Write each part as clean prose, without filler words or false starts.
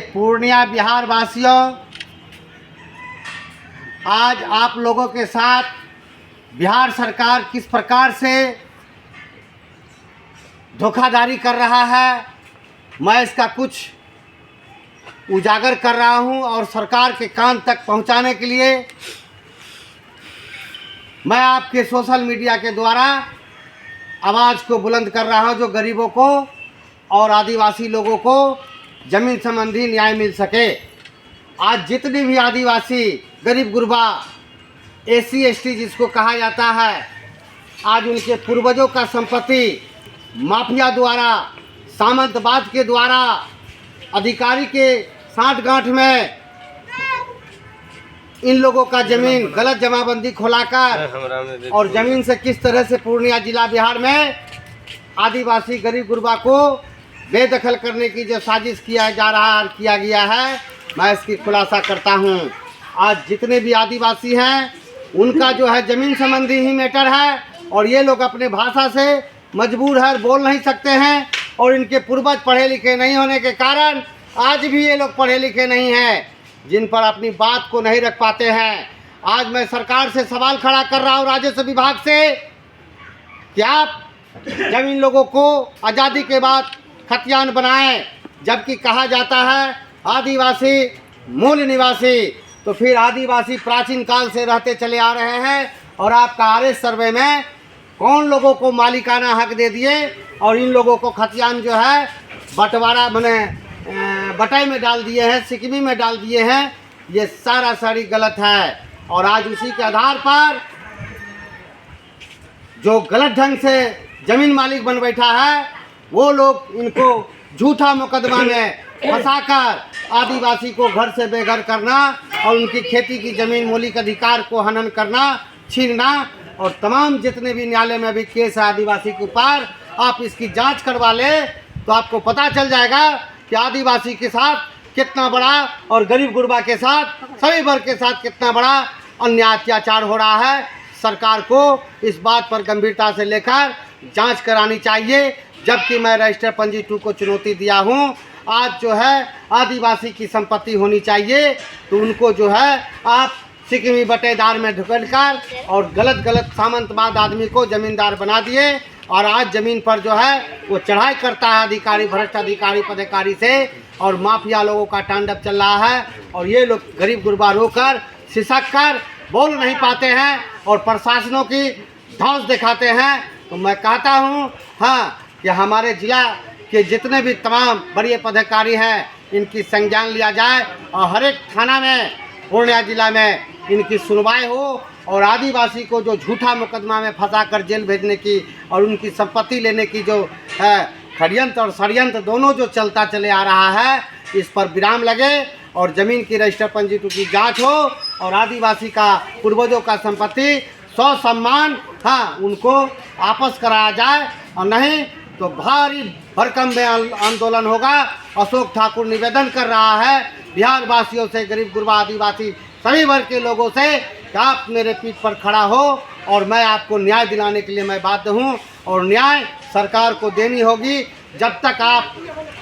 पूर्णिया बिहार वासियों, आज आप लोगों के साथ बिहार सरकार किस प्रकार से धोखाधड़ी कर रहा है, मैं इसका कुछ उजागर कर रहा हूं और सरकार के कान तक पहुंचाने के लिए मैं आपके सोशल मीडिया के द्वारा आवाज़ को बुलंद कर रहा हूं, जो गरीबों को और आदिवासी लोगों को ज़मीन संबंधी न्याय मिल सके। आज जितने भी आदिवासी गरीब गुरबा एसी एसटी जिसको कहा जाता है, आज उनके पूर्वजों का संपत्ति माफिया द्वारा, सामंतवाद के द्वारा, अधिकारी के साठगांठ में इन लोगों का ज़मीन गलत जमाबंदी खोलाकर और ज़मीन से किस तरह से पूर्णिया जिला बिहार में आदिवासी गरीब गुरबा को बेदखल करने की जो साजिश किया जा रहा है और किया गया है, मैं इसकी खुलासा करता हूं। आज जितने भी आदिवासी हैं उनका जो है ज़मीन संबंधी ही मैटर है और ये लोग अपने भाषा से मजबूर है, बोल नहीं सकते हैं और इनके पूर्वज पढ़े लिखे नहीं होने के कारण आज भी ये लोग पढ़े लिखे नहीं हैं, जिन पर अपनी बात को नहीं रख पाते हैं। आज मैं सरकार से सवाल खड़ा कर रहा हूँ, राजस्व विभाग से, कि आप जब इन लोगों को आज़ादी के बाद खतियान बनाएं, जबकि कहा जाता है आदिवासी मूल निवासी, तो फिर आदिवासी प्राचीन काल से रहते चले आ रहे हैं और आपका आरएस सर्वे में कौन लोगों को मालिकाना हक दे दिए और इन लोगों को खतियान जो है बंटवारा मैंने बटाई में डाल दिए हैं, सिक्किमी में डाल दिए हैं। ये सारी गलत है और आज उसी के आधार पर जो गलत ढंग से ज़मीन मालिक बन बैठा है, वो लोग इनको झूठा मुकदमा में फंसाकर आदिवासी को घर से बेघर करना और उनकी खेती की ज़मीन मौलिक अधिकार को हनन करना, छीनना, और तमाम जितने भी न्यायालय में भी केस है आदिवासी के ऊपर, आप इसकी जांच करवा ले तो आपको पता चल जाएगा कि आदिवासी के साथ कितना बड़ा और गरीब गुरबा के साथ, सभी वर्ग के साथ कितना बड़ा अन्याय अत्याचार हो रहा है। सरकार को इस बात पर गंभीरता से लेकर जांच करानी चाहिए। जबकि मैं रजिस्टर पंजी 2 को चुनौती दिया हूं, आज जो है आदिवासी की संपत्ति होनी चाहिए, तो उनको जो है आप सिक्किमी बटेदार में ढकेलकर और गलत सामंतवाद आदमी को ज़मींदार बना दिए और आज ज़मीन पर जो है वो चढ़ाई करता है अधिकारी, भ्रष्ट अधिकारी पदाधिकारी से, और माफिया लोगों का तांडव चल रहा है और ये लोग गरीब गुरबा रोकर सिसक कर बोल नहीं पाते हैं और प्रशासनों की धौंस दिखाते हैं। तो मैं कहता हूँ हाँ, कि हमारे ज़िला के जितने भी तमाम बड़े पदाधिकारी हैं, इनकी संज्ञान लिया जाए और हर एक थाना में पूर्णिया जिला में इनकी सुनवाई हो और आदिवासी को जो झूठा मुकदमा में फंसाकर जेल भेजने की और उनकी संपत्ति लेने की जो षड्यंत्र और षड्यंत्र दोनों जो चलता चले आ रहा है, इस पर विराम लगे और ज़मीन की रजिस्टर पंजी 2 की जाँच हो और आदिवासी का पूर्वजों का संपत्ति सम्मान उनको वापस कराया जाए, और नहीं तो भारी भरकम में आंदोलन होगा। अशोक ठाकुर निवेदन कर रहा है बिहार वासियों से, गरीब गुरबा आदिवासी सभी वर्ग के लोगों से, कि आप मेरे पीठ पर खड़ा हो और मैं आपको न्याय दिलाने के लिए मैं बाध्य हूँ और न्याय सरकार को देनी होगी। जब तक आप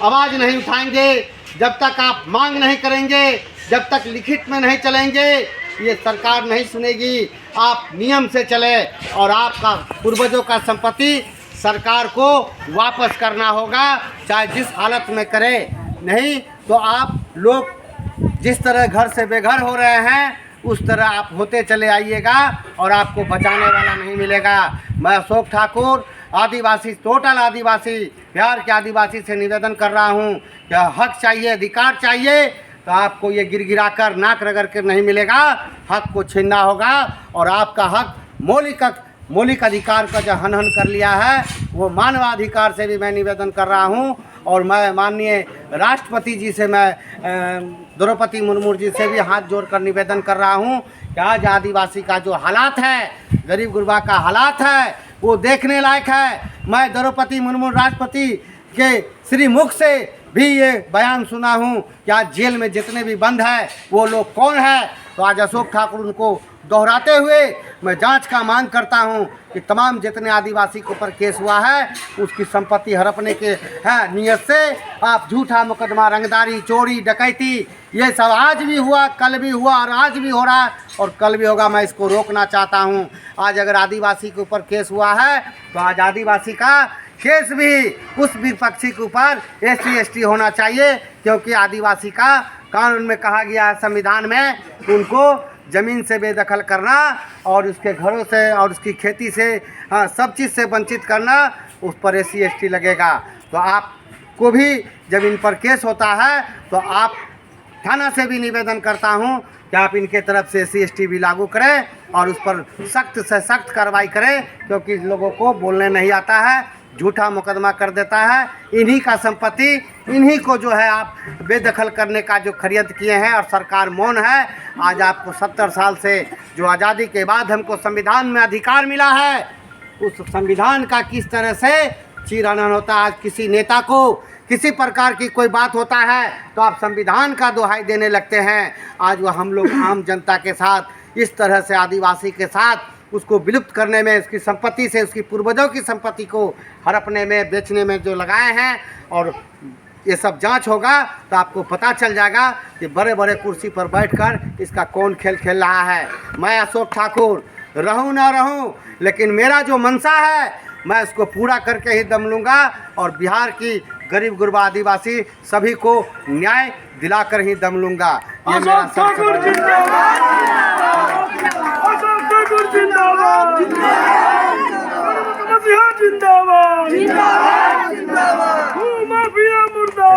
आवाज़ नहीं उठाएंगे, जब तक आप मांग नहीं करेंगे, जब तक लिखित में नहीं चलेंगे, ये सरकार नहीं सुनेगी। आप नियम से चले और आपका पूर्वजों का संपत्ति सरकार को वापस करना होगा, चाहे जिस हालत में करे। नहीं तो आप लोग जिस तरह घर से बेघर हो रहे हैं, उस तरह आप होते चले आइएगा और आपको बचाने वाला नहीं मिलेगा। मैं अशोक ठाकुर आदिवासी, टोटल आदिवासी, बिहार के आदिवासी से निवेदन कर रहा हूँ कि हक चाहिए, अधिकार चाहिए, तो आपको ये गिरगिराकर नाक रगड़ कर नहीं मिलेगा। हक को छीनना होगा और आपका हक मौलिक अधिकार का जो हनन कर लिया है, वो मानवाधिकार से भी मैं निवेदन कर रहा हूँ। और मैं माननीय राष्ट्रपति जी से, मैं द्रौपदी मुर्मू जी से भी हाथ जोड़कर निवेदन कर रहा हूँ कि आज आदिवासी का जो हालात है, गरीब गुरबा का हालात है, वो देखने लायक है। मैं द्रौपदी मुर्मू राष्ट्रपति के श्री मुख से भी ये बयान सुना हूँ कि आज जेल में जितने भी बंद है वो लोग कौन है, तो आज अशोक ठाकुर उनको दोहराते हुए मैं जांच का मांग करता हूं कि तमाम जितने आदिवासी के ऊपर केस हुआ है उसकी संपत्ति हड़पने के नियत से आप झूठा मुकदमा, रंगदारी, चोरी, डकैती, ये सब आज भी हुआ, कल भी हुआ और आज भी हो रहा है और कल भी होगा। मैं इसको रोकना चाहता हूं। आज अगर आदिवासी के ऊपर केस हुआ है तो आज आदिवासी का केस भी उस विपक्षी के ऊपर SC/ST होना चाहिए, क्योंकि आदिवासी का कानून में कहा गया है, संविधान में, उनको ज़मीन से बेदखल करना और उसके घरों से और उसकी खेती से सब चीज़ से वंचित करना, उस पर SC/ST लगेगा। तो आपको भी जब इन पर केस होता है तो आप थाना से भी निवेदन करता हूं कि आप इनके तरफ से SC/ST भी लागू करें और उस पर सख्त से सख्त कार्रवाई करें, क्योंकि लोगों को बोलने नहीं आता है, झूठा मुकदमा कर देता है। इन्हीं का संपत्ति, इन्हीं को जो है आप बेदखल करने का जो खरीद किए हैं और सरकार मौन है। आज आपको 70 साल से जो आज़ादी के बाद हमको संविधान में अधिकार मिला है, उस संविधान का किस तरह से चीरहरण होता है। आज किसी नेता को किसी प्रकार की कोई बात होता है तो आप संविधान का दुहाई देने लगते हैं। आज वह हम लोग आम जनता के साथ इस तरह से आदिवासी के साथ उसको विलुप्त करने में, उसकी संपत्ति से, उसकी पूर्वजों की संपत्ति को हड़पने में, बेचने में जो लगाए हैं, और ये सब जांच होगा तो आपको पता चल जाएगा कि बड़े बड़े कुर्सी पर बैठकर इसका कौन खेल खेल रहा है। मैं अशोक ठाकुर रहूं ना रहूं, लेकिन मेरा जो मंशा है मैं उसको पूरा करके ही दम लूँगा और बिहार की गरीब गुरबा आदिवासी सभी को न्याय दिलाकर ही दम लूँगा। ये मेरा सबसे जिंदाबाद।